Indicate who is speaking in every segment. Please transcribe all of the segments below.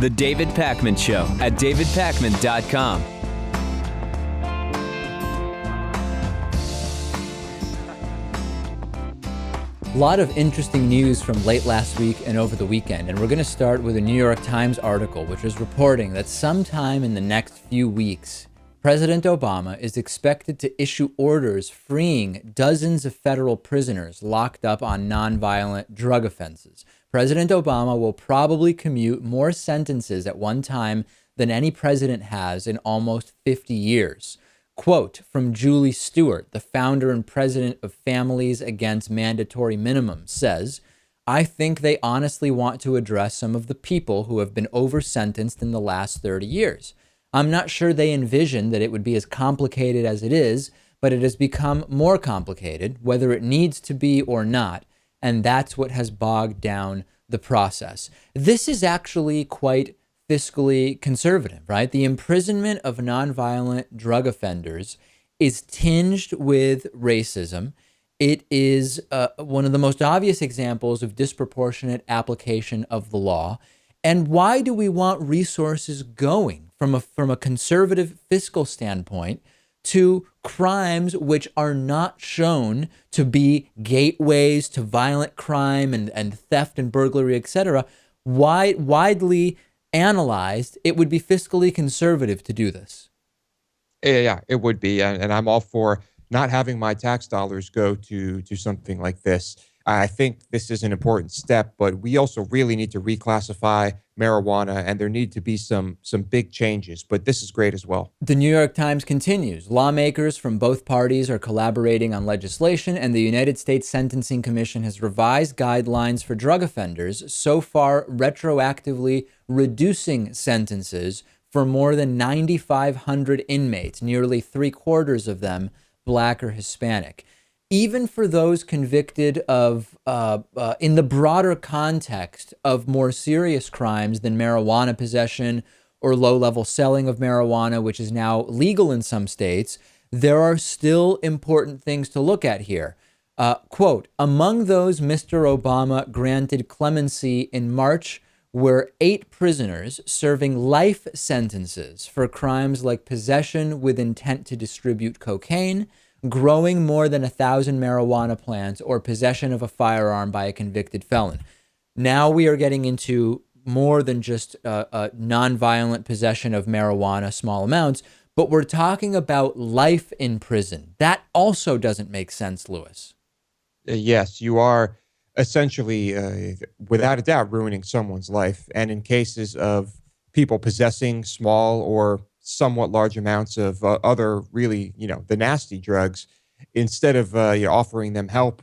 Speaker 1: The David Pakman Show at davidpakman.com.
Speaker 2: A lot of interesting news from late last week and over the weekend, and we're going to start with a New York Times article which is reporting that sometime in the next few weeks, President Obama is expected to issue orders freeing dozens of federal prisoners locked up on nonviolent drug offenses. President Obama will probably commute more sentences at one time than any president has in almost 50 years. Quote from Julie Stewart, the founder and president of Families Against Mandatory Minimums, says, "I think they honestly want to address some of the people who have been over-sentenced in the last 30 years. I'm not sure they envisioned that it would be as complicated as it is, but it has become more complicated, whether it needs to be or not, and that's what has bogged down the process." This is actually quite fiscally conservative, right? The imprisonment of nonviolent drug offenders is tinged with racism. It is one of the most obvious examples of disproportionate application of the law. And why do we want resources going from a conservative fiscal standpoint to crimes which are not shown to be gateways to violent crime and theft and burglary, etc.? Widely analyzed, it would be fiscally conservative to do this.
Speaker 3: Yeah, it would be. And I'm all for not having my tax dollars go to something like this. I think this is an important step, but we also really need to reclassify marijuana, and there need to be some big changes. But this is great as well.
Speaker 2: The New York Times continues. Lawmakers from both parties are collaborating on legislation, and the United States Sentencing Commission has revised guidelines for drug offenders, so far retroactively reducing sentences for more than 9,500 inmates, nearly 3/4 of them Black or Hispanic. Even for those convicted of, in the broader context of more serious crimes than marijuana possession or low-level selling of marijuana, which is now legal in some states, there are still important things to look at here. Quote, among those Mr. Obama granted clemency in March were 8 prisoners serving life sentences for crimes like possession with intent to distribute cocaine, growing more than 1,000 marijuana plants, or possession of a firearm by a convicted felon. Now we are getting into more than just a nonviolent possession of marijuana, small amounts, but we're talking about life in prison. That also doesn't make sense, Lewis.
Speaker 3: Yes, you are essentially, without a doubt, ruining someone's life. And in cases of people possessing small or somewhat large amounts of other really, the nasty drugs, instead of offering them help,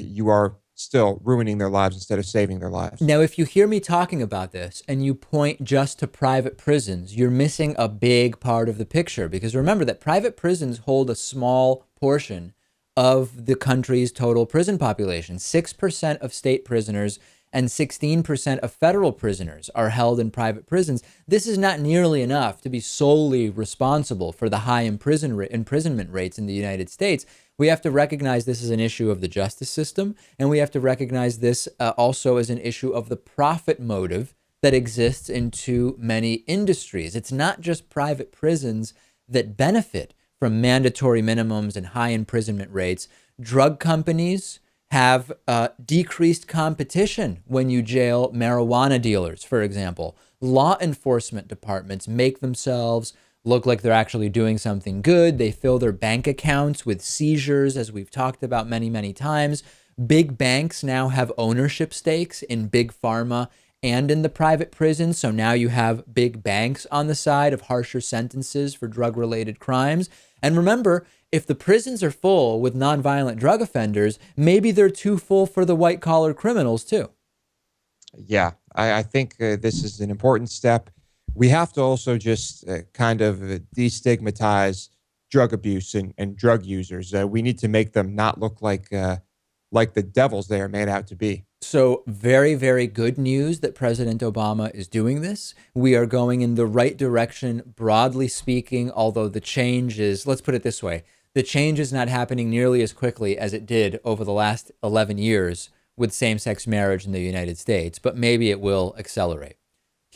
Speaker 3: you are still ruining their lives instead of saving their lives.
Speaker 2: Now, if you hear me talking about this and you point just to private prisons, you're missing a big part of the picture, because remember that private prisons hold a small portion of the country's total prison population. 6% of state prisoners and 16% of federal prisoners are held in private prisons. This is not nearly enough to be solely responsible for the high imprisonment rates in the United States. We have to recognize this as an issue of the justice system, and we have to recognize this also as an issue of the profit motive that exists in too many industries. It's not just private prisons that benefit from mandatory minimums and high imprisonment rates. Drug companies have decreased competition when you jail marijuana dealers, for example. Law enforcement departments make themselves look like they're actually doing something good. They fill their bank accounts with seizures, as we've talked about many, many times. Big banks now have ownership stakes in big pharma and in the private prisons. So now you have big banks on the side of harsher sentences for drug-related crimes. And remember, if the prisons are full with nonviolent drug offenders, maybe they're too full for the white-collar criminals too.
Speaker 3: Yeah, I think this is an important step. We have to also just kind of destigmatize drug abuse and drug users. We need to make them not look like the devils they are made out to be.
Speaker 2: So very, very good news that President Obama is doing this. We are going in the right direction, broadly speaking, although the change is, let's put it this way, the change is not happening nearly as quickly as it did over the last 11 years with same-sex marriage in the United States, but maybe it will accelerate.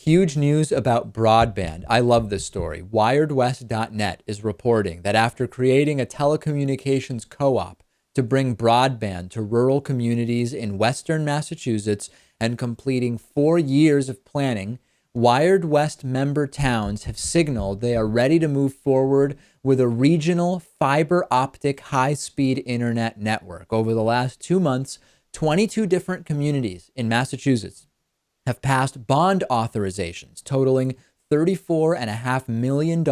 Speaker 2: Huge news about broadband. I love this story. WiredWest.net is reporting that after creating a telecommunications co-op to bring broadband to rural communities in Western Massachusetts and completing 4 years of planning, Wired West member towns have signaled they are ready to move forward with a regional fiber optic high-speed internet network. Over the last 2 months, 22 different communities in Massachusetts have passed bond authorizations totaling $34.5 million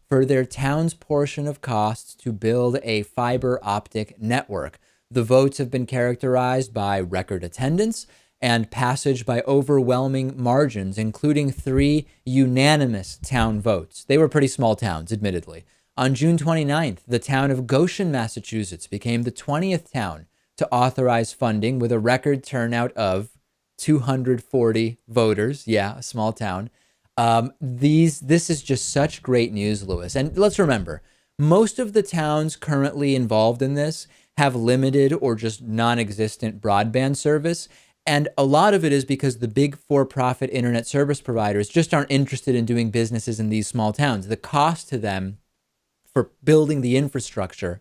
Speaker 2: for their town's portion of costs to build a fiber optic network. The votes have been characterized by record attendance and passage by overwhelming margins, including 3 unanimous town votes. They were pretty small towns, admittedly. On June 29th, the town of Goshen, Massachusetts became the 20th town to authorize funding with a record turnout of 240 voters. Yeah, a small town. This is just such great news, Lewis. And let's remember, most of the towns currently involved in this have limited or just non-existent broadband service. And a lot of it is because the big for-profit internet service providers just aren't interested in doing businesses in these small towns. The cost to them for building the infrastructure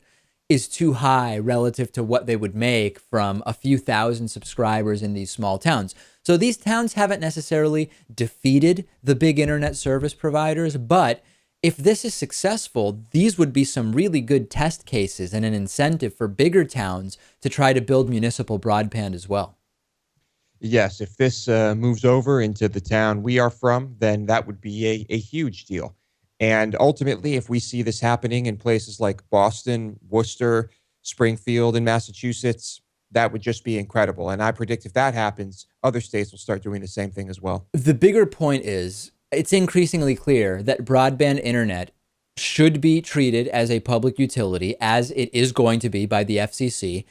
Speaker 2: is too high relative to what they would make from a few thousand subscribers in these small towns. So these towns haven't necessarily defeated the big internet service providers, but if this is successful, these would be some really good test cases and an incentive for bigger towns to try to build municipal broadband as well.
Speaker 3: Yes, if this moves over into the town we are from, then that would be a huge deal. And ultimately, if we see this happening in places like Boston, Worcester, Springfield, and Massachusetts, that would just be incredible. And I predict if that happens, other states will start doing the same thing as well.
Speaker 2: The bigger point is it's increasingly clear that broadband internet should be treated as a public utility, as it is going to be by the FCC.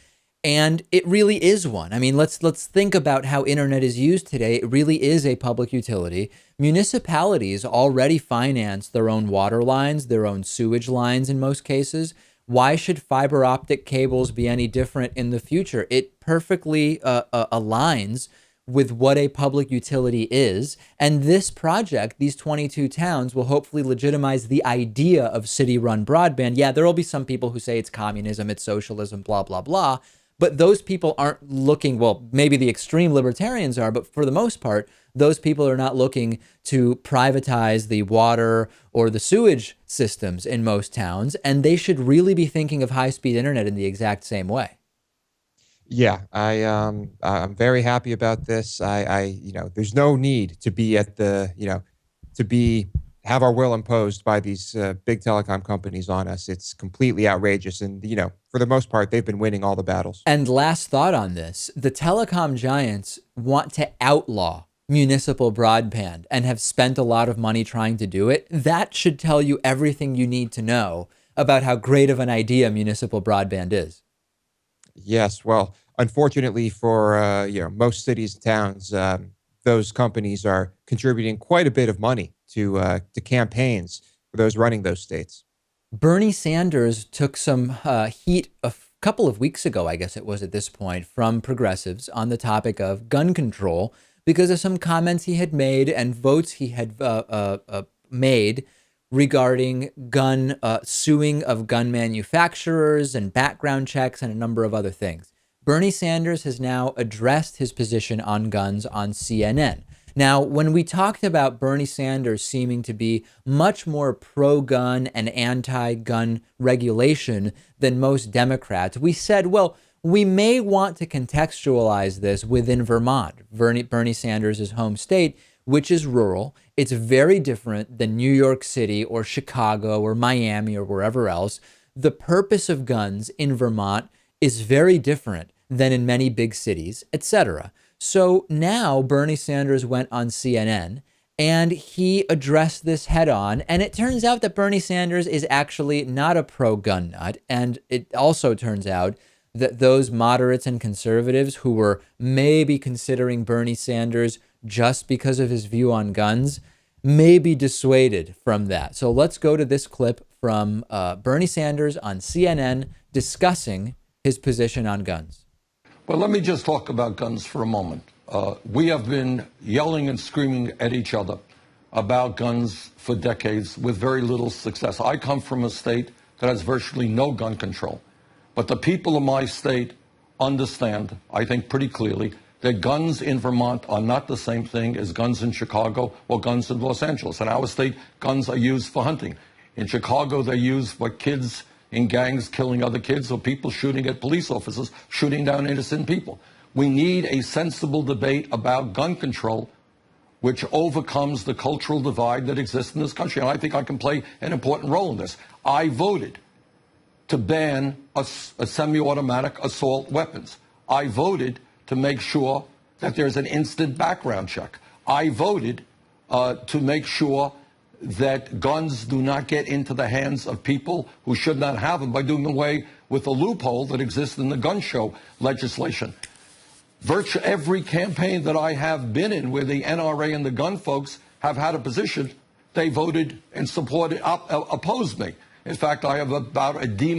Speaker 2: And it really is one. I mean, let's think about how internet is used today. It really is a public utility. Municipalities already finance their own water lines, their own sewage lines in most cases. Why should fiber optic cables be any different in the future? It perfectly aligns with what a public utility is. And this project, these 22 towns, will hopefully legitimize the idea of city-run broadband. Yeah, there will be some people who say it's communism, it's socialism, blah, blah, blah. But those people aren't looking, well, maybe the extreme libertarians are, but for the most part, those people are not looking to privatize the water or the sewage systems in most towns. And they should really be thinking of high-speed internet in the exact same way.
Speaker 3: Yeah, I'm very happy about this. There's no need to be at the, have our will imposed by these big telecom companies on us. It's completely outrageous. And, for the most part, they've been winning all the battles.
Speaker 2: And last thought on this, the telecom giants want to outlaw municipal broadband and have spent a lot of money trying to do it. That should tell you everything you need to know about how great of an idea municipal broadband is.
Speaker 3: Yes, well, unfortunately for most cities and towns, those companies are contributing quite a bit of money to campaigns for those running those states.
Speaker 2: Bernie Sanders took some heat a couple of weeks ago, I guess it was at this point, from progressives on the topic of gun control because of some comments he had made and votes he had made regarding suing of gun manufacturers and background checks and a number of other things. Bernie Sanders has now addressed his position on guns on CNN. Now, when we talked about Bernie Sanders seeming to be much more pro-gun and anti-gun regulation than most Democrats, we said, well, we may want to contextualize this within Vermont, Bernie Sanders' home state, which is rural. It's very different than New York City or Chicago or Miami or wherever else. The purpose of guns in Vermont is very different than in many big cities, etc. So now Bernie Sanders went on CNN and he addressed this head on. And it turns out that Bernie Sanders is actually not a pro-gun nut. And it also turns out that those moderates and conservatives who were maybe considering Bernie Sanders just because of his view on guns may be dissuaded from that. So let's go to this clip from Bernie Sanders on CNN discussing his position on guns.
Speaker 4: Well, let me just talk about guns for a moment. We have been yelling and screaming at each other about guns for decades with very little success. I come from a state that has virtually no gun control. But the people of my state understand, I think pretty clearly, that guns in Vermont are not the same thing as guns in Chicago or guns in Los Angeles. In our state, guns are used for hunting. In Chicago, they're used for kids in gangs killing other kids or people shooting at police officers, shooting down innocent people. We need a sensible debate about gun control which overcomes the cultural divide that exists in this country. And I think I can play an important role in this. I voted to ban a semi-automatic assault weapons. I voted to make sure that there's an instant background check. I voted to make sure that guns do not get into the hands of people who should not have them by doing away with the loophole that exists in the gun show legislation. Virtually every campaign that I have been in where the NRA and the gun folks have had a position, they voted and supported, opposed me. In fact, I have about a D-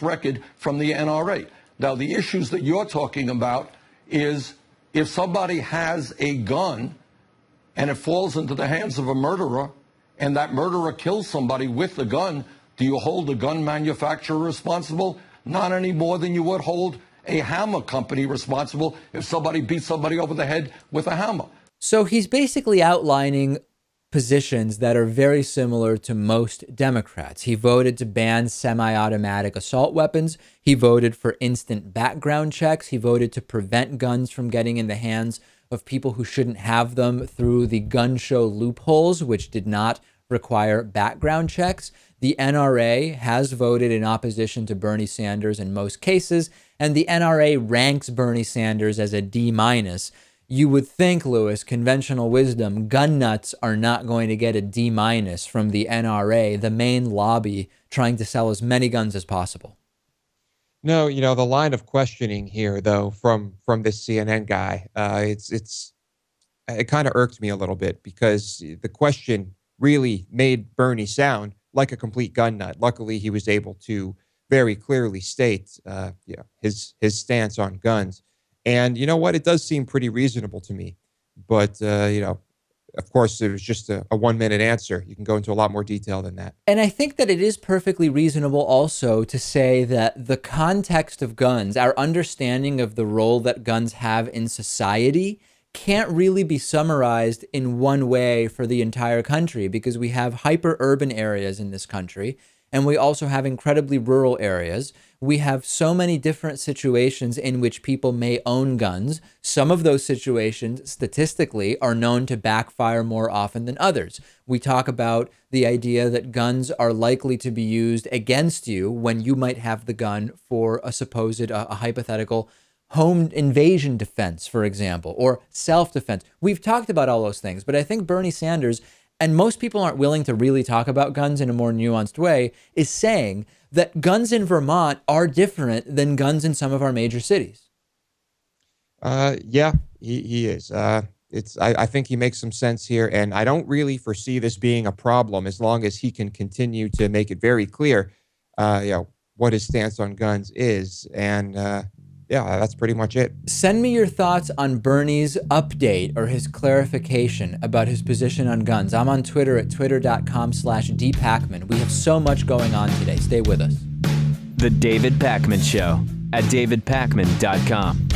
Speaker 4: record from the NRA. Now, the issues that you're talking about is if somebody has a gun and it falls into the hands of a murderer and that murderer kills somebody with the gun, do you hold the gun manufacturer responsible? Not any more than you would hold a hammer company responsible if somebody beats somebody over the head with a hammer.
Speaker 2: So he's basically outlining positions that are very similar to most Democrats. He voted to ban semi-automatic assault weapons. He voted for instant background checks. He voted to prevent guns from getting in the hands of people who shouldn't have them through the gun show loopholes, which did not require background checks. The NRA has voted in opposition to Bernie Sanders in most cases, and the NRA ranks Bernie Sanders as a D-. You would think, Lewis, conventional wisdom, gun nuts are not going to get a D- from the NRA, the main lobby trying to sell as many guns as possible.
Speaker 3: No, the line of questioning here, though, from this CNN guy, it kind of irked me a little bit because the question really made Bernie sound like a complete gun nut. Luckily, he was able to very clearly state his stance on guns. And you know what? It does seem pretty reasonable to me. But, of course, it was just a 1-minute answer. You can go into a lot more detail than that.
Speaker 2: And I think that it is perfectly reasonable also to say that the context of guns, our understanding of the role that guns have in society, can't really be summarized in one way for the entire country because we have hyper-urban areas in this country. And we also have incredibly rural areas. We have so many different situations in which people may own guns. Some of those situations, statistically, are known to backfire more often than others. We talk about the idea that guns are likely to be used against you when you might have the gun for a supposed, a hypothetical home invasion defense, for example, or self-defense. We've talked about all those things, but I think Bernie Sanders, and most people aren't willing to really talk about guns in a more nuanced way, is saying that guns in Vermont are different than guns in some of our major cities.
Speaker 3: Yeah, he is. I think he makes some sense here, and I don't really foresee this being a problem as long as he can continue to make it very clear, what his stance on guns is. And yeah, that's pretty much it.
Speaker 2: Send me your thoughts on Bernie's update or his clarification about his position on guns. I'm on Twitter at twitter.com/dpacman. We have so much going on today. Stay with us.
Speaker 1: The David Pakman Show at davidpakman.com.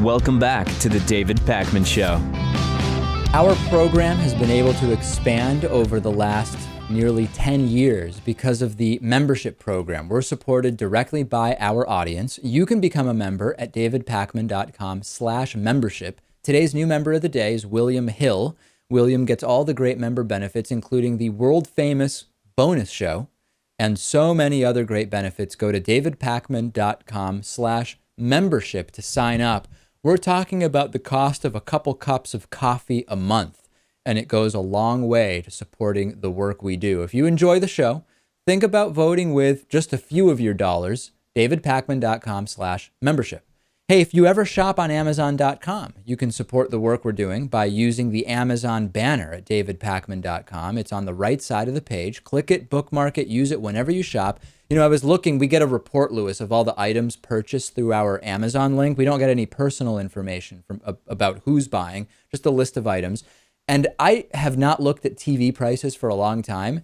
Speaker 1: Welcome back to the David Pakman Show.
Speaker 2: Our program has been able to expand over the last nearly 10 years because of the membership program. We're supported directly by our audience. You can become a member at davidpakman.com/membership. Today's new member of the day is William Hill. William gets all the great member benefits, including the world famous bonus show and so many other great benefits. Go to davidpakman.com/membership to sign up. We're talking about the cost of a couple cups of coffee a month, and it goes a long way to supporting the work we do. If you enjoy the show, think about voting with just a few of your dollars davidpakman.com/membership. Hey, if you ever shop on Amazon.com, you can support the work we're doing by using the Amazon banner at davidpakman.com. It's on the right side of the page. Click it, bookmark it, use it whenever you shop. You know, I was looking, we get a report, Lewis, of all the items purchased through our Amazon link. We don't get any personal information from about who's buying, just a list of items. And I have not looked at TV prices for a long time.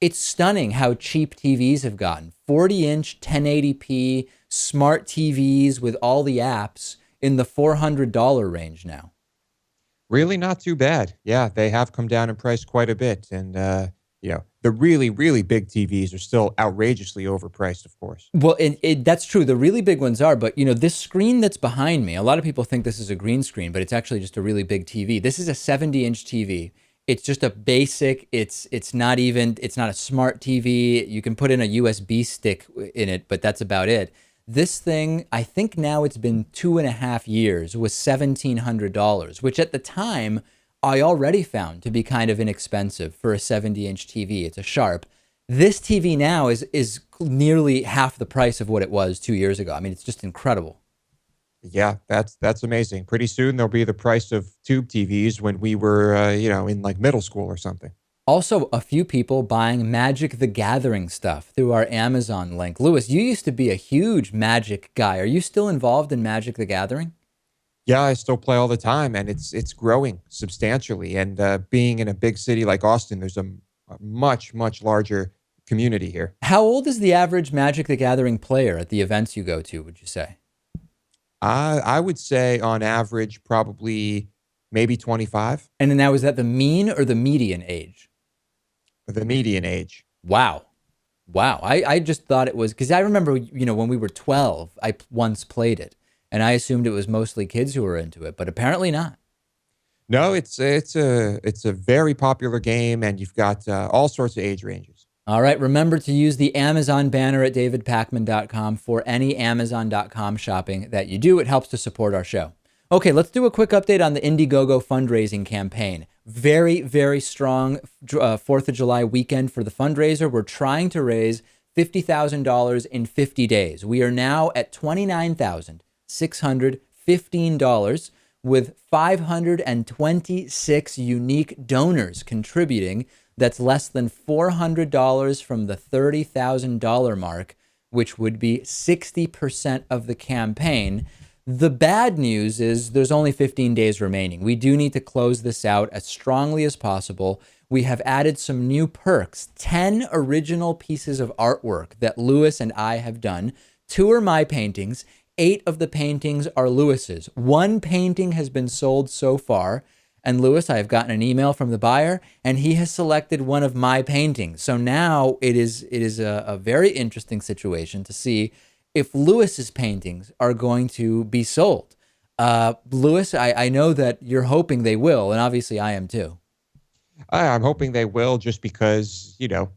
Speaker 2: It's stunning how cheap TVs have gotten. 40-inch 1080p smart TVs with all the apps in the $400 range now.
Speaker 3: Really not too bad. Yeah, they have come down in price quite a bit. And, the really, really big TVs are still outrageously overpriced, of course.
Speaker 2: Well, that's true. The really big ones are. But, this screen that's behind me, a lot of people think this is a green screen, but it's actually just a really big TV. This is a 70-inch TV. It's just a basic, it's not a smart TV. You can put in a USB stick in it, but that's about it. This thing, I think now it's been 2.5 years, was $1,700, which at the time I already found to be kind of inexpensive for a 70-inch TV. It's a Sharp. This TV now is nearly half the price of what it was 2 years ago. I mean, it's just incredible.
Speaker 3: Yeah, that's amazing. Pretty soon there'll be the price of tube TVs when we were, in like middle school or something.
Speaker 2: Also, a few people buying Magic the Gathering stuff through our Amazon link. Lewis, you used to be a huge Magic guy. Are you still involved in Magic the Gathering?
Speaker 3: Yeah, I still play all the time, and it's growing substantially. And being in a big city like Austin, there's a much, much larger community here.
Speaker 2: How old is the average Magic the Gathering player at the events you go to, would you say?
Speaker 3: I would say on average, probably maybe 25.
Speaker 2: And then now, is that the mean or the median age?
Speaker 3: The median age.
Speaker 2: Wow. I just thought it was, because I remember, when we were 12, I once played it, and I assumed it was mostly kids who were into it, but apparently not.
Speaker 3: No, it's a very popular game, and you've got all sorts of age ranges.
Speaker 2: All right, remember to use the Amazon banner at davidpakman.com for any Amazon.com shopping that you do. It helps to support our show. Okay, let's do a quick update on the Indiegogo fundraising campaign. Very, very strong 4th of July weekend for the fundraiser. We're trying to raise $50,000 in 50 days. We are now at $29,615 with 526 unique donors contributing. That's less than $400 from the $30,000 mark, which would be 60% of the campaign. The bad news is there's only 15 days remaining. We do need to close this out as strongly as possible. We have added some new perks, 10 original pieces of artwork that Lewis and I have done. 2 are my paintings. 8 of the paintings are Lewis's. 1 painting has been sold so far. And Lewis, I have gotten an email from the buyer, and he has selected one of my paintings. So now it is a very interesting situation to see if Lewis's paintings are going to be sold. Lewis, I know that you're hoping they will, and obviously I am too.
Speaker 3: I'm hoping they will, just because, the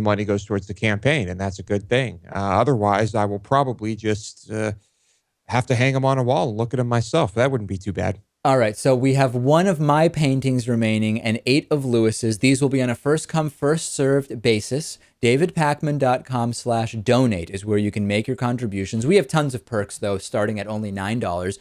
Speaker 3: money goes towards the campaign, and that's a good thing. Otherwise, I will probably just have to hang them on a wall and look at them myself. That wouldn't be too bad.
Speaker 2: All right, so we have 1 of my paintings remaining and 8 of Lewis's. These will be on a first-come, first-served basis. davidpakman.com/donate is where you can make your contributions. We have tons of perks, though, starting at only $9.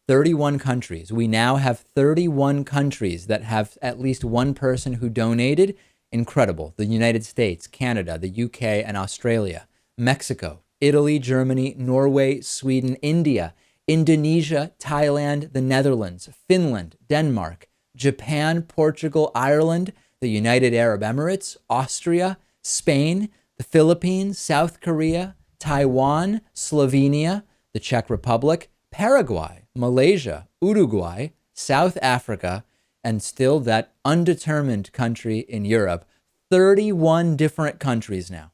Speaker 2: 31 countries. We now have 31 countries that have at least one person who donated. Incredible. The United States, Canada, the UK, and Australia. Mexico, Italy, Germany, Norway, Sweden, India, Indonesia, Thailand, the Netherlands, Finland, Denmark, Japan, Portugal, Ireland, the United Arab Emirates, Austria, Spain, the Philippines, South Korea, Taiwan, Slovenia, the Czech Republic, Paraguay, Malaysia, Uruguay, South Africa, and still that undetermined country in Europe. 31 different countries now.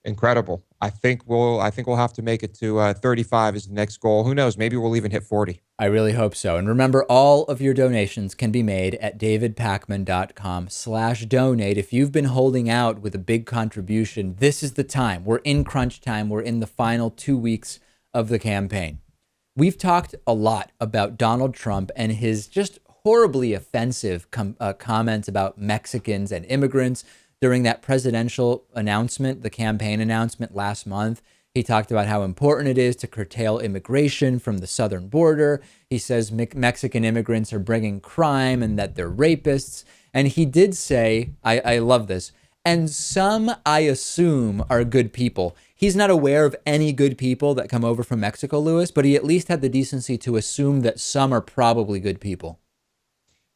Speaker 3: Incredible. I think we'll have to make it to 35 as the next goal. Who knows? Maybe we'll even hit 40.
Speaker 2: I really hope so. And remember, all of your donations can be made at davidpakman.com/donate. If you've been holding out with a big contribution, this is the time. We're in crunch time. We're in the final 2 weeks of the campaign. We've talked a lot about Donald Trump and his just horribly offensive comments about Mexicans and immigrants during that presidential announcement, the campaign announcement last month. He talked about how important it is to curtail immigration from the southern border. He says Mexican immigrants are bringing crime and that they're rapists. And he did say, I love this, and some, I assume, are good people. He's not aware of any good people that come over from Mexico, Lewis, but he at least had the decency to assume that some are probably good people.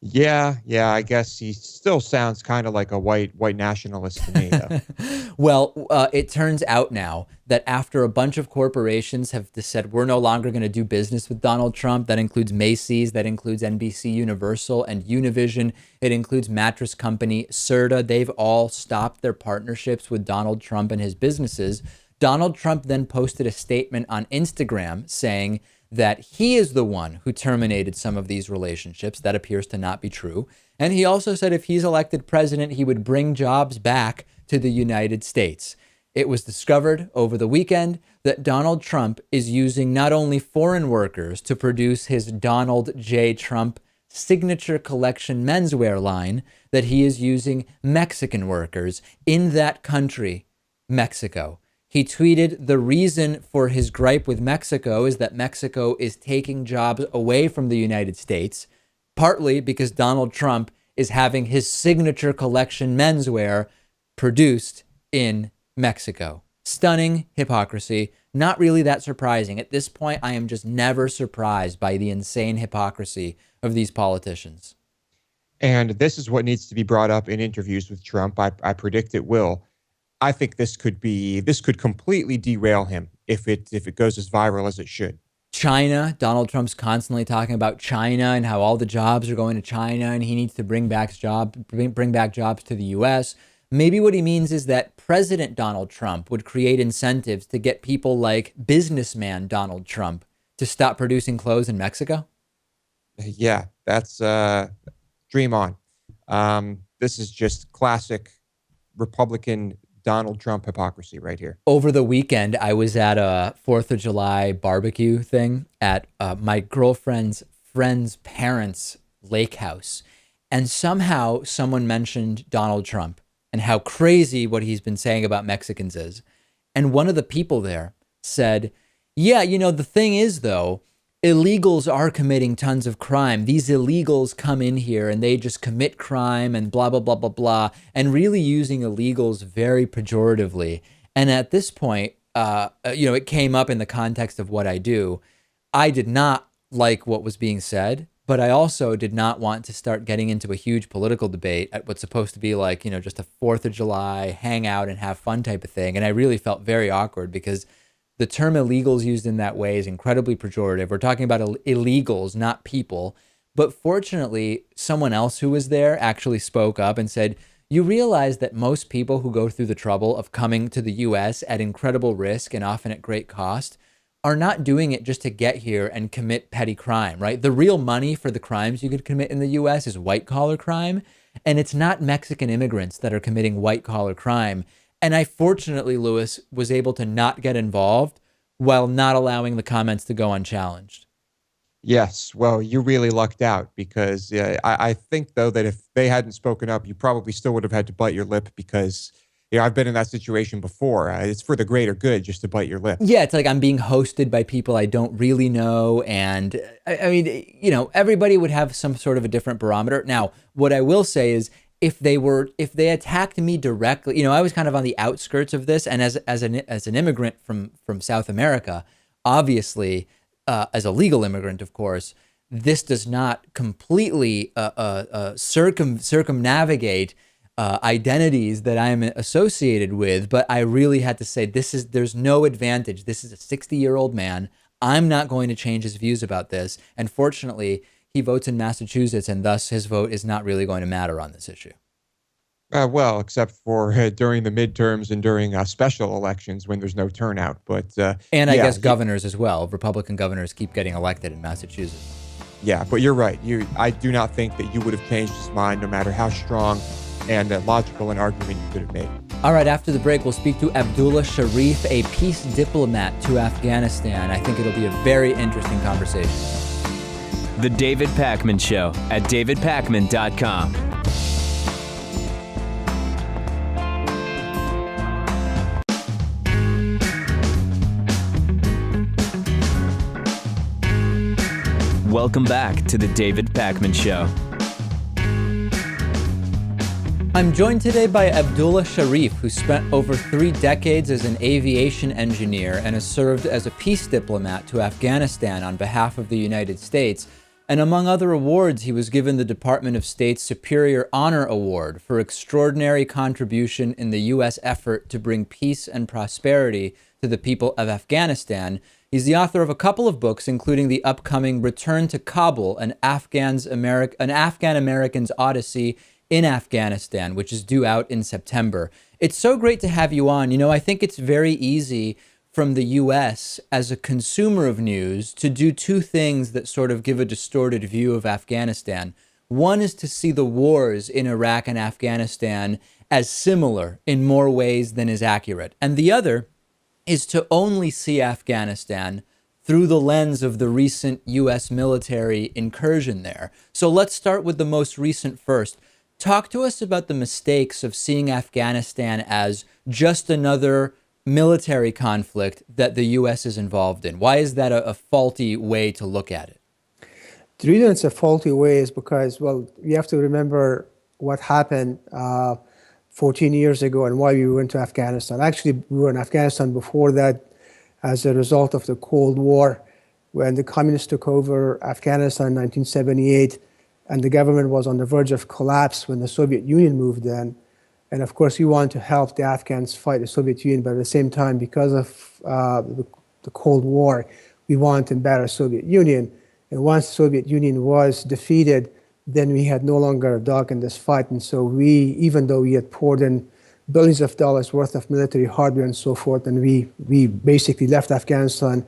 Speaker 3: Yeah, I guess he still sounds kind of like a white nationalist to me, though.
Speaker 2: Well, it turns out now that after a bunch of corporations have said we're no longer going to do business with Donald Trump, that includes Macy's, that includes NBC Universal and Univision, it includes mattress company Serta, they've all stopped their partnerships with Donald Trump and his businesses. Donald Trump then posted a statement on Instagram saying that he is the one who terminated some of these relationships. That appears to not be true. And he also said if he's elected president, he would bring jobs back to the United States. It was discovered over the weekend that Donald Trump is using not only foreign workers to produce his Donald J. Trump signature collection menswear line, that he is using Mexican workers in that country, Mexico. He tweeted the reason for his gripe with Mexico is that Mexico is taking jobs away from the United States, partly because Donald Trump is having his signature collection menswear produced in Mexico. Stunning hypocrisy. Not really that surprising. At this point, I am just never surprised by the insane hypocrisy of these politicians.
Speaker 3: And this is what needs to be brought up in interviews with Trump. I predict it will. I think this could completely derail him if it goes as viral as it should.
Speaker 2: China, Donald Trump's constantly talking about China and how all the jobs are going to China and he needs to bring back jobs to the US. Maybe what he means is that President Donald Trump would create incentives to get people like businessman Donald Trump to stop producing clothes in Mexico.
Speaker 3: Yeah, that's dream on. This is just classic Republican Donald Trump hypocrisy right here.
Speaker 2: Over the weekend, I was at a 4th of July barbecue thing at my girlfriend's friend's parents' lake house. And somehow someone mentioned Donald Trump and how crazy what he's been saying about Mexicans is. And one of the people there said, yeah, the thing is, though, illegals are committing tons of crime. These illegals come in here and they just commit crime and blah, blah, blah, blah, blah, and really using illegals very pejoratively. And at this point, it came up in the context of what I do. I did not like what was being said, but I also did not want to start getting into a huge political debate at what's supposed to be like, just a 4th of July, hang out and have fun type of thing. And I really felt very awkward because the term illegals used in that way is incredibly pejorative. We're talking about illegals, not people. But fortunately, someone else who was there actually spoke up and said, you realize that most people who go through the trouble of coming to the US at incredible risk and often at great cost are not doing it just to get here and commit petty crime, right? The real money for the crimes you could commit in the US is white collar crime. And it's not Mexican immigrants that are committing white collar crime. And I fortunately, Lewis, was able to not get involved while not allowing the comments to go unchallenged.
Speaker 3: Yes, well, you really lucked out because I think, though, that if they hadn't spoken up, you probably still would have had to bite your lip because I've been in that situation before. It's for the greater good just to bite your lip.
Speaker 2: Yeah, it's like I'm being hosted by people I don't really know. And I mean, everybody would have some sort of a different barometer. Now, what I will say is, if they attacked me directly, I was kind of on the outskirts of this. And as an immigrant from South America, obviously, as a legal immigrant, of course, this does not completely circumnavigate identities that I am associated with. But I really had to say, there's no advantage. This is a 60-year-old man. I'm not going to change his views about this. And fortunately, he votes in Massachusetts, and thus his vote is not really going to matter on this issue.
Speaker 3: Well, except for during the midterms and during special elections when there's no turnout. But
Speaker 2: and I guess governors as well. Republican governors keep getting elected in Massachusetts.
Speaker 3: Yeah, but you're right. I do not think that you would have changed his mind no matter how strong and logical an argument you could have made.
Speaker 2: All right, after the break, we'll speak to Abdullah Sharif, a peace diplomat to Afghanistan. I think it'll be a very interesting conversation.
Speaker 1: The David Pakman Show at davidpakman.com. Welcome back to the David Pakman Show.
Speaker 2: I'm joined today by Abdullah Sharif, who spent over 3 decades as an aviation engineer and has served as a peace diplomat to Afghanistan on behalf of the United States. And among other awards, he was given the Department of State's Superior Honor Award for extraordinary contribution in the U.S. effort to bring peace and prosperity to the people of Afghanistan. He's the author of a couple of books, including the upcoming Return to Kabul, an Afghan American's Odyssey in Afghanistan, which is due out in September. It's so great to have you on. You know, I think it's very easy from the U.S. as a consumer of news to do 2 things that sort of give a distorted view of Afghanistan. One is to see the wars in Iraq and Afghanistan as similar in more ways than is accurate. And the other is to only see Afghanistan through the lens of the recent U.S. military incursion there. So let's start with the most recent first. Talk to us about the mistakes of seeing Afghanistan as just another military conflict that the U.S. is involved in. Why is that a faulty way to look at it?
Speaker 5: The reason it's a faulty way is because, well, you have to remember what happened 14 years ago and why we went to Afghanistan. Actually, we were in Afghanistan before that as a result of the Cold War, when the communists took over Afghanistan in 1978, and the government was on the verge of collapse when the Soviet Union moved in. And of course, we wanted to help the Afghans fight the Soviet Union, but at the same time, because of the Cold War, we wanted to embarrass the Soviet Union. And once the Soviet Union was defeated, then we had no longer a dog in this fight. And so we, even though we had poured in billions of dollars worth of military hardware and so forth, and we basically left Afghanistan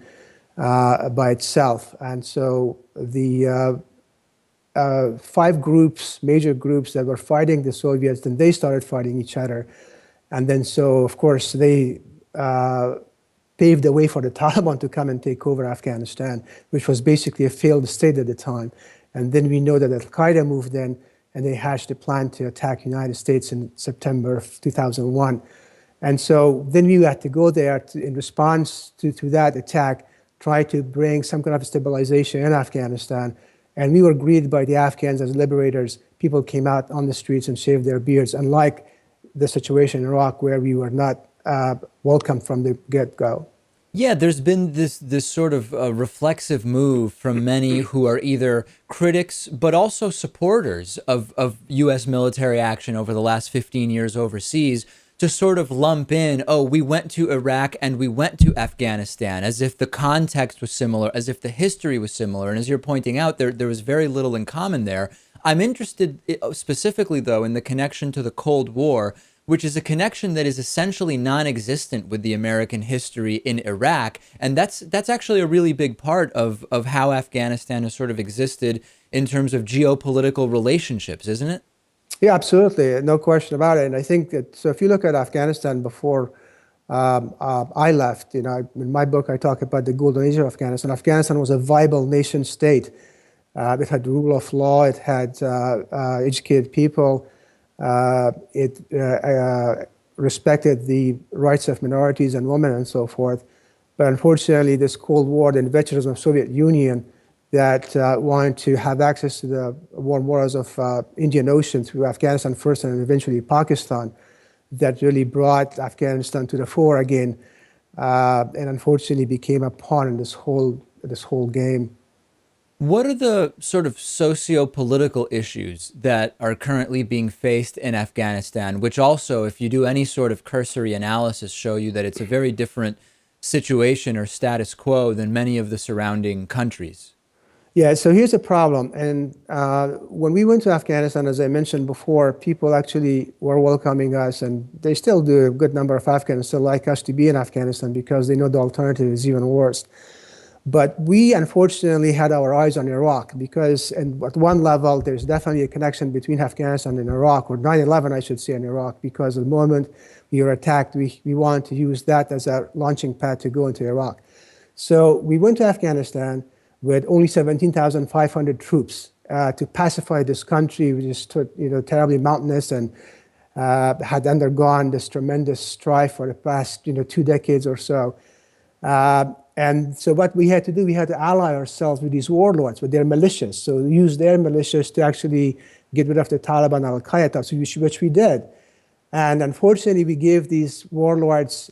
Speaker 5: by itself. And so the 5 groups, major groups that were fighting the Soviets, then they started fighting each other. And then so, of course, they paved the way for the Taliban to come and take over Afghanistan, which was basically a failed state at the time. And then we know that Al-Qaeda moved in and they hatched a plan to attack the United States in September of 2001. And so then we had to go there in response to that attack, try to bring some kind of stabilization in Afghanistan. And we were greeted by the Afghans as liberators. People came out on the streets and shaved their beards, unlike the situation in Iraq where we were not welcome from the get-go.
Speaker 2: Yeah, there's been this sort of reflexive move from many who are either critics but also supporters of U.S. military action over the last 15 years overseas to sort of lump in, oh, we went to Iraq and we went to Afghanistan, as if the context was similar, as if the history was similar. And as you're pointing out, there was very little in common there. I'm interested specifically, though, in the connection to the Cold War, which is a connection that is essentially non-existent with the American history in Iraq. And that's actually a really big part of how Afghanistan has sort of existed in terms of geopolitical relationships, isn't it?
Speaker 5: Yeah, absolutely. No question about it. And I think that, so if you look at Afghanistan before I left, you know, in my book, I talk about the golden age of Afghanistan. Afghanistan was a viable nation state. It had the rule of law. It had educated people. It respected the rights of minorities and women and so forth. But unfortunately, this Cold War, the veterans of the Soviet Union that wanted to have access to the warm waters of Indian Ocean through Afghanistan first and eventually Pakistan, that really brought Afghanistan to the fore again, and unfortunately became a pawn in this whole game.
Speaker 2: What are the sort of socio-political issues that are currently being faced in Afghanistan, which also, if you do any sort of cursory analysis, show you that it's a very different situation or status quo than many of the surrounding countries?
Speaker 5: Yeah, so here's the problem. And when we went to Afghanistan, as I mentioned before, people actually were welcoming us, and they still do. A good number of Afghans still like us to be in Afghanistan because they know the alternative is even worse. But we unfortunately had our eyes on Iraq because at one level, there's definitely a connection between Afghanistan and Iraq, or 9/11, I should say, in Iraq, because the moment we were attacked, we wanted to use that as a launching pad to go into Iraq. So we went to Afghanistan with only 17,500 troops to pacify this country, which is terribly mountainous and had undergone this tremendous strife for the past 2 decades or so. And so what we had to do, we had to ally ourselves with these warlords, with their militias. So use their militias to actually get rid of the Taliban and Al-Qaeda, which we did. And unfortunately, we gave these warlords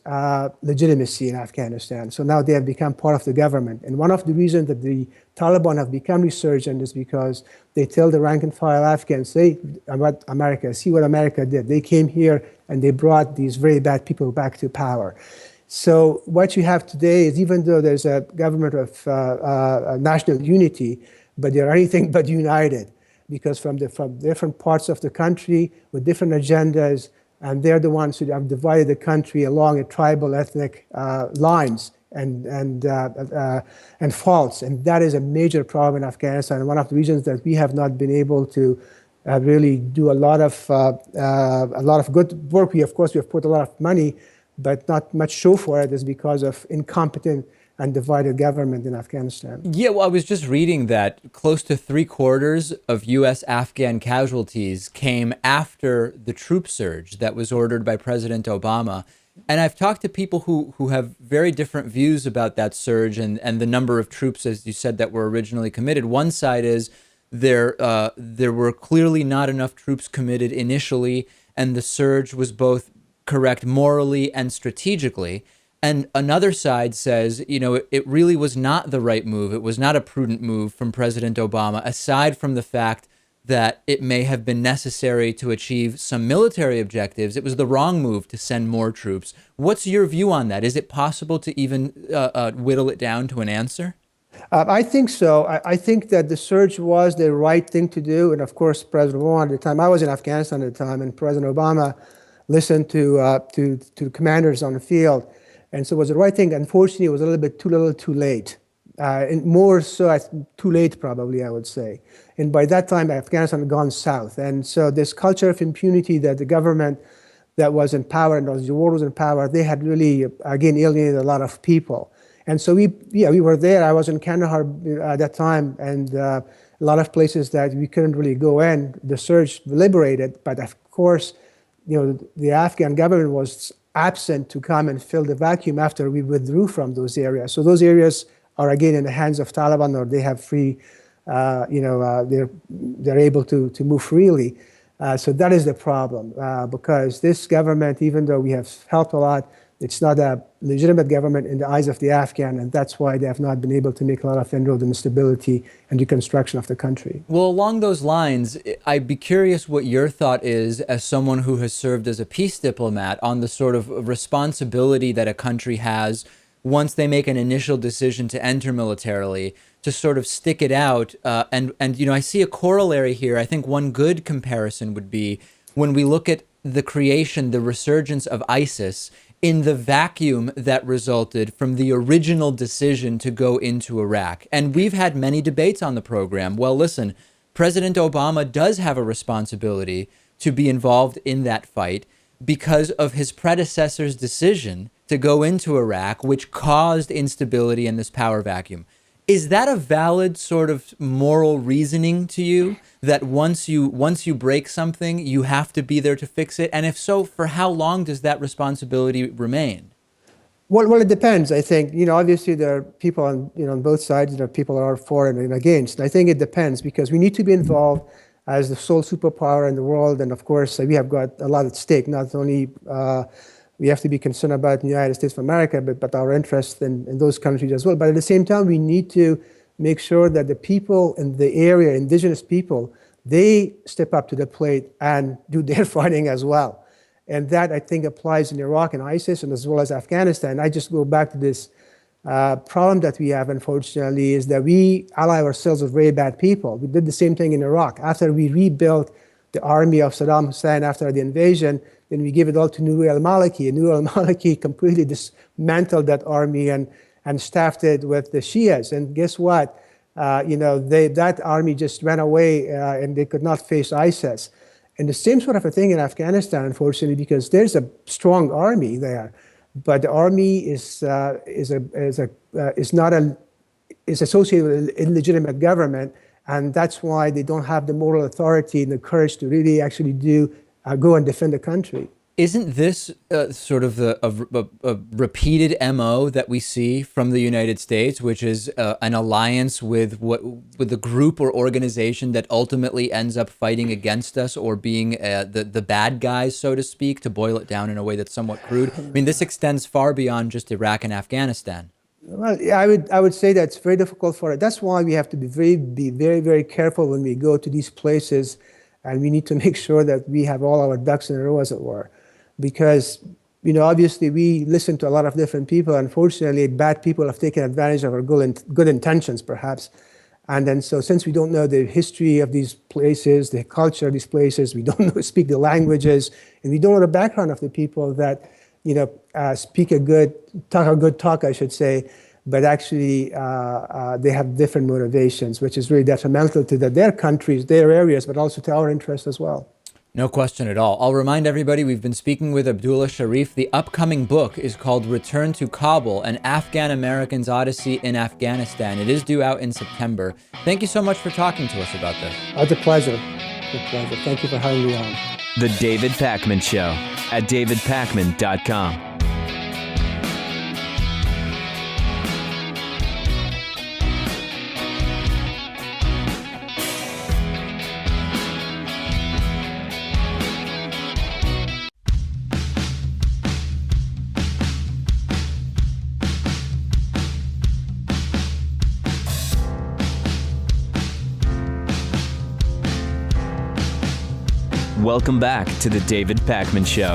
Speaker 5: legitimacy in Afghanistan. So now they have become part of the government. And one of the reasons that the Taliban have become resurgent is because they tell the rank and file Afghans, see what America did. They came here and they brought these very bad people back to power. So what you have today is, even though there's a government of national unity, but they're anything but united, because from different parts of the country with different agendas, and they're the ones who have divided the country along a tribal, ethnic lines and faults, and that is a major problem in Afghanistan. And one of the reasons that we have not been able to really do a lot of good work. We have put a lot of money, but not much show for it, is because of incompetent and divided government in Afghanistan.
Speaker 2: Yeah, well, I was just reading that close to 3/4 of U.S. Afghan casualties came after the troop surge that was ordered by President Obama. And I've talked to people who have very different views about that surge and the number of troops, as you said, that were originally committed. One side is there were clearly not enough troops committed initially, and the surge was both correct morally and strategically. And another side says, it really was not the right move. It was not a prudent move from President Obama, aside from the fact that it may have been necessary to achieve some military objectives. It was the wrong move to send more troops. What's your view on that? Is it possible to even whittle it down to an answer?
Speaker 5: I think so. I think that the surge was the right thing to do. And of course, President Obama at the time, I was in Afghanistan at the time, and President Obama listened to commanders on the field. And so it was the right thing. Unfortunately, it was a little bit too late. And more so, too late, probably, I would say. And by that time, Afghanistan had gone south. And so this culture of impunity that the government that was in power and the war was in power, they had really, again, alienated a lot of people. And so we were there. I was in Kandahar at that time, and a lot of places that we couldn't really go in. The surge liberated, but of course, the Afghan government was absent to come and fill the vacuum after we withdrew from those areas. So those areas are again in the hands of Taliban, or they have free, they're able to move freely. So that is the problem, because this government, even though we have helped a lot, it's not a legitimate government in the eyes of the Afghan, and that's why they have not been able to make a lot of inroads in stability and reconstruction of the country.
Speaker 2: Well, along those lines, I'd be curious what your thought is, as someone who has served as a peace diplomat, on the sort of responsibility that a country has once they make an initial decision to enter militarily, to sort of stick it out. And I see a corollary here. I think one good comparison would be when we look at the resurgence of ISIS in the vacuum that resulted from the original decision to go into Iraq. And we've had many debates on the program. Well, listen, President Obama does have a responsibility to be involved in that fight because of his predecessor's decision to go into Iraq, which caused instability in this power vacuum. Is that a valid sort of moral reasoning to you, that once you break something, you have to be there to fix it? And if so, for how long does that responsibility remain?
Speaker 5: Well, it depends. I think, obviously there are people on both sides. There are people that are for and against. And I think it depends, because we need to be involved as the sole superpower in the world. And of course, we have got a lot at stake. Not only we have to be concerned about the United States of America, but our interests in those countries as well. But at the same time, we need to make sure that the people in the area, indigenous people, they step up to the plate and do their fighting as well. And that, I think, applies in Iraq and ISIS, and as well as Afghanistan. I just go back to this problem that we have, unfortunately, is that we ally ourselves with very bad people. We did the same thing in Iraq. After we rebuilt the army of Saddam Hussein after the invasion, then we gave it all to Nur al-Maliki. And Nur al-Maliki completely dismantled that army and staffed it with the Shias. And guess what? That army just ran away and they could not face ISIS. And the same sort of a thing in Afghanistan, unfortunately, because there's a strong army there, but the army is associated with an illegitimate government, and that's why they don't have the moral authority and the courage to really actually go and defend the country.
Speaker 2: Isn't this sort of a repeated MO that we see from the United States, which is an alliance with the group or organization that ultimately ends up fighting against us or being the bad guys, so to speak, to boil it down in a way that's somewhat crude? I mean, this extends far beyond just Iraq and Afghanistan.
Speaker 5: Well, yeah, I would say that's very difficult for it. That's why we have to be very, very careful when we go to these places, and we need to make sure that we have all our ducks in a row, as it were, because obviously we listen to a lot of different people. Unfortunately, bad people have taken advantage of our good intentions, perhaps, and then so since we don't know the history of these places, the culture of these places, we don't speak the languages, and we don't know the background of the people that speak a good talk, I should say, but actually they have different motivations, which is really detrimental to their countries, their areas, but also to our interests as well.
Speaker 2: No question at all. I'll remind everybody we've been speaking with Abdullah Sharif. The upcoming book is called Return to Kabul, an Afghan American's Odyssey in Afghanistan. It is due out in September. Thank you so much for talking to us about this.
Speaker 5: It's a pleasure. Thank you for having me on.
Speaker 1: The David Pakman Show at davidpakman.com. Welcome back to the David Pakman Show.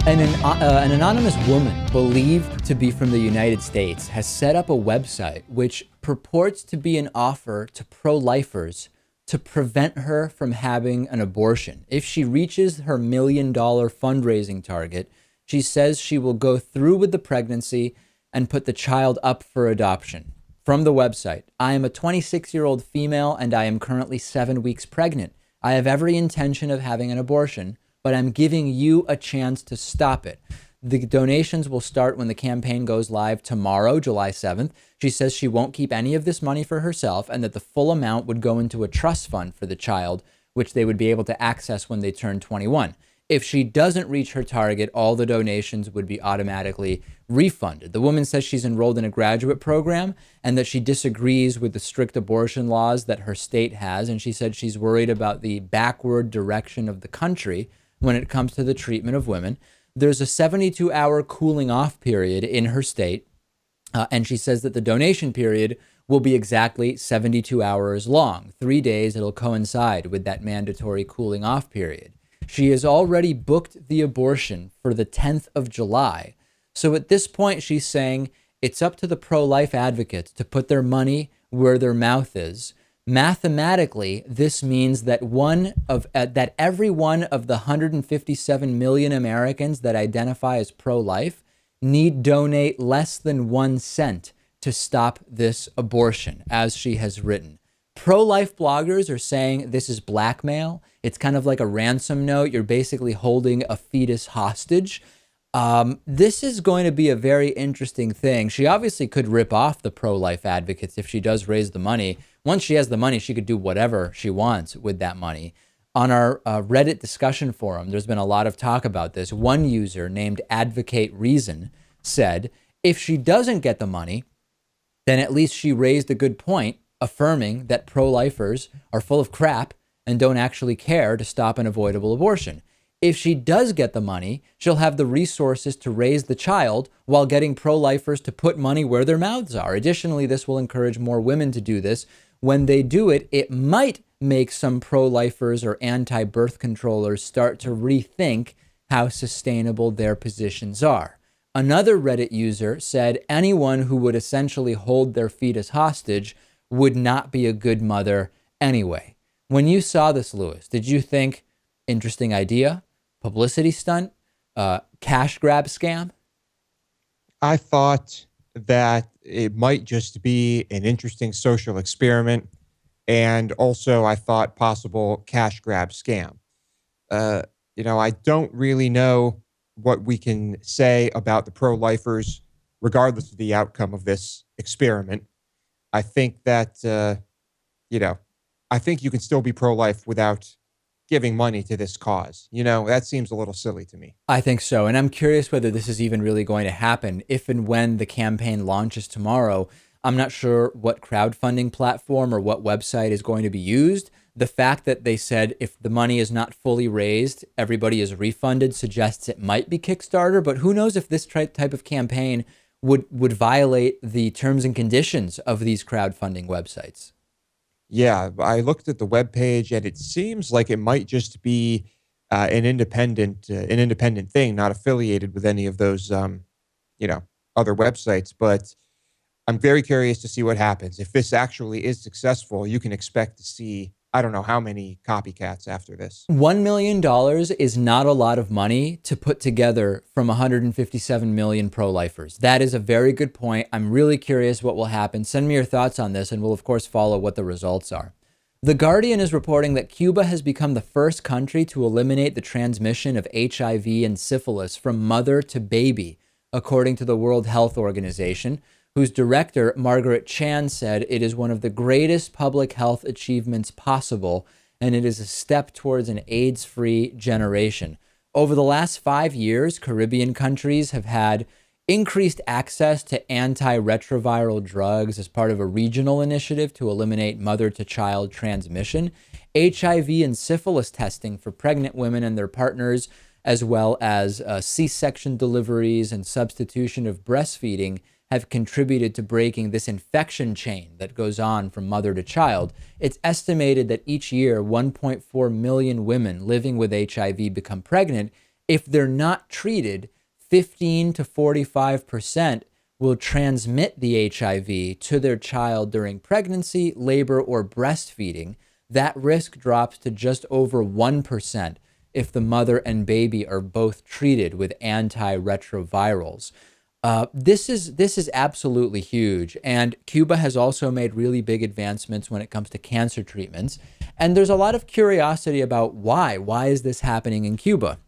Speaker 2: An anonymous woman believed to be from the United States has set up a website which purports to be an offer to pro-lifers to prevent her from having an abortion. If she reaches her $1 million fundraising target, she says she will go through with the pregnancy and put the child up for adoption. From the website, I am a 26-year-old female and I am currently 7 weeks pregnant. I have every intention of having an abortion, but I'm giving you a chance to stop it. The donations will start when the campaign goes live tomorrow, July 7th. She says she won't keep any of this money for herself and that the full amount would go into a trust fund for the child, which they would be able to access when they turn 21. If she doesn't reach her target, all the donations would be automatically refunded. The woman says she's enrolled in a graduate program and that she disagrees with the strict abortion laws that her state has. And she said she's worried about the backward direction of the country when it comes to the treatment of women. There's a 72-hour cooling off period in her state. And she says that the donation period will be exactly 72 hours long. 3 days, it'll coincide with that mandatory cooling off period. She has already booked the abortion for the 10th of July. So at this point, she's saying it's up to the pro-life advocates to put their money where their mouth is. Mathematically, this means that every one of the 157 million Americans that identify as pro-life need donate less than 1 cent to stop this abortion, as she has written. Pro-life bloggers are saying this is blackmail. It's kind of like a ransom note. You're basically holding a fetus hostage. This is going to be a very interesting thing. She obviously could rip off the pro-life advocates if she does raise the money. Once she has the money, she could do whatever she wants with that money. On our Reddit discussion forum, there's been a lot of talk about this. One user named Advocate Reason said, if she doesn't get the money, then at least she raised a good point, affirming that pro-lifers are full of crap and don't actually care to stop an avoidable abortion. If she does get the money, she'll have the resources to raise the child while getting pro-lifers to put money where their mouths are. Additionally, this will encourage more women to do this. When they do it, it might make some pro-lifers or anti-birth controllers start to rethink how sustainable their positions are. Another Reddit user said anyone who would essentially hold their fetus hostage would not be a good mother anyway. When you saw this, Louis, did you think, interesting idea, publicity stunt, cash grab scam?
Speaker 3: I thought that it might just be an interesting social experiment. And also I thought possible cash grab scam. I don't really know what we can say about the pro-lifers, regardless of the outcome of this experiment. I think that, I think you can still be pro-life without giving money to this cause. That seems a little silly to me.
Speaker 2: I think so. And I'm curious whether this is even really going to happen if and when the campaign launches tomorrow. I'm not sure what crowdfunding platform or what website is going to be used. The fact that they said if the money is not fully raised, everybody is refunded suggests it might be Kickstarter, but who knows if this type of campaign would violate the terms and conditions of these crowdfunding websites.
Speaker 3: Yeah, I looked at the webpage and it seems like it might just be an independent thing, not affiliated with any of those other websites. But I'm very curious to see what happens. If this actually is successful, you can expect to see, I don't know how many copycats after this.
Speaker 2: $1 million is not a lot of money to put together from 157 million pro-lifers. That is a very good point. I'm really curious what will happen. Send me your thoughts on this, and we'll, of course, follow what the results are. The Guardian is reporting that Cuba has become the first country to eliminate the transmission of HIV and syphilis from mother to baby, according to the World Health Organization, whose director, Margaret Chan, said it is one of the greatest public health achievements possible, and it is a step towards an AIDS-free generation. Over the last 5 years, Caribbean countries have had increased access to antiretroviral drugs as part of a regional initiative to eliminate mother-to-child transmission, HIV and syphilis testing for pregnant women and their partners, as well as C-section deliveries and substitution of breastfeeding, have contributed to breaking this infection chain that goes on from mother to child. It's estimated that each year 1.4 million women living with HIV become pregnant. If they're not treated, 15 to 45% will transmit the HIV to their child during pregnancy, labor, or breastfeeding. That risk drops to just over 1% if the mother and baby are both treated with antiretrovirals. This is absolutely huge. And Cuba has also made really big advancements when it comes to cancer treatments. And there's a lot of curiosity about why. Why is this happening in Cuba?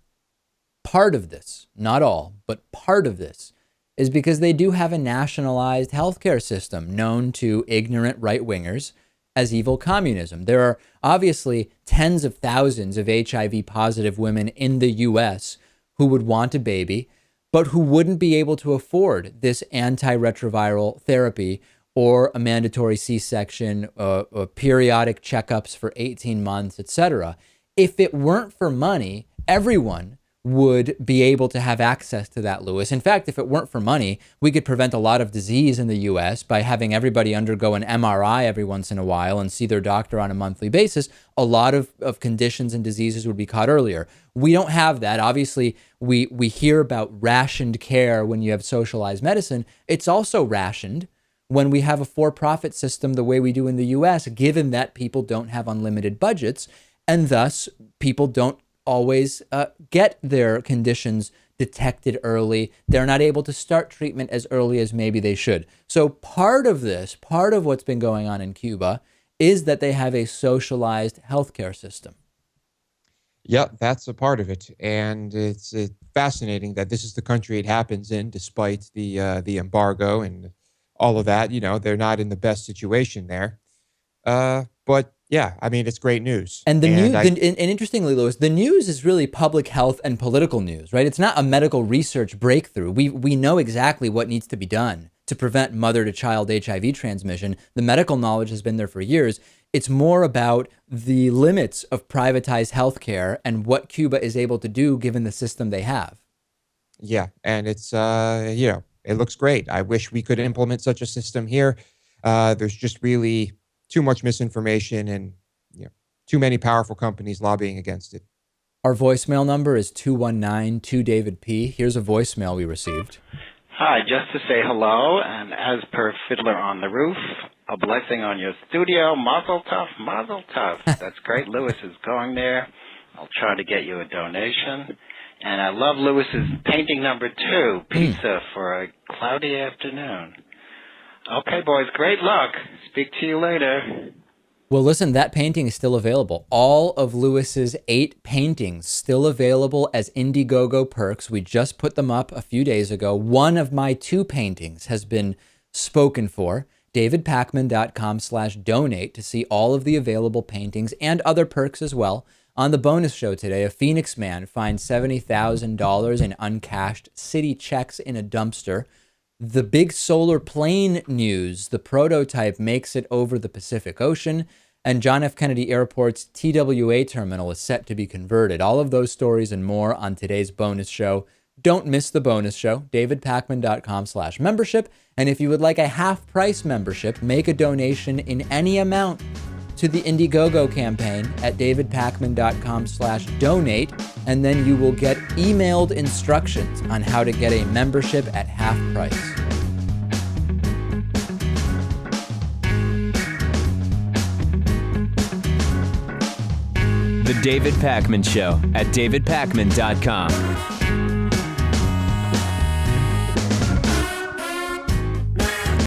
Speaker 2: Part of this, not all, but part of this is because they do have a nationalized healthcare system known to ignorant right-wingers as evil communism. There are obviously tens of thousands of HIV positive women in the US who would want a baby, but who wouldn't be able to afford this antiretroviral therapy or a mandatory C-section, periodic checkups for 18 months, etc. If it weren't for money, everyone would be able to have access to that, Lewis. In fact, if it weren't for money, we could prevent a lot of disease in the US by having everybody undergo an MRI every once in a while and see their doctor on a monthly basis. A lot of conditions and diseases would be caught earlier. We don't have that. Obviously, we hear about rationed care when you have socialized medicine. It's also rationed when we have a for-profit system the way we do in the US, given that people don't have unlimited budgets, and thus people don't always get their conditions detected early. They're not able to start treatment as early as maybe they should. So part of what's been going on in Cuba is that they have a socialized healthcare system.
Speaker 3: Yeah, that's a part of it. And it's fascinating that this is the country it happens in, despite the embargo and all of that. They're not in the best situation there. But yeah, I mean, it's great news.
Speaker 2: And and interestingly, Lewis, the news is really public health and political news, right? It's not a medical research breakthrough. We know exactly what needs to be done to prevent mother-to-child HIV transmission. The medical knowledge has been there for years. It's more about the limits of privatized healthcare and what Cuba is able to do given the system they have.
Speaker 3: Yeah, and it's, it looks great. I wish we could implement such a system here. There's just really too much misinformation and too many powerful companies lobbying against it.
Speaker 2: Our voicemail number is 219-2-DAVID-P. Here's a voicemail we received.
Speaker 6: Hi, just to say hello, and as per Fiddler on the Roof, a blessing on your studio. Mazel tov, mazel tov. That's great. Lewis is going there. I'll try to get you a donation. And I love Lewis's painting number 2, Pizza for a Cloudy Afternoon. Okay, boys, great luck. Speak to you later.
Speaker 2: Well, listen, that painting is still available. All of Lewis's 8 paintings still available as Indiegogo perks. We just put them up a few days ago. One of my 2 paintings has been spoken for. davidpakman.com/donate to see all of the available paintings and other perks as well. On the bonus show today, a Phoenix man finds $70,000 in uncashed city checks in a dumpster. The big solar plane news, the prototype makes it over the Pacific Ocean, and John F. Kennedy Airport's TWA terminal is set to be converted. All of those stories and more on today's bonus show. Don't miss the bonus show, davidpakman.com/membership. And if you would like a half-price membership, make a donation in any amount to the Indiegogo campaign at davidpakman.com/donate, and then you will get emailed instructions on how to get a membership at half price.
Speaker 1: The David Pakman Show at davidpakman.com.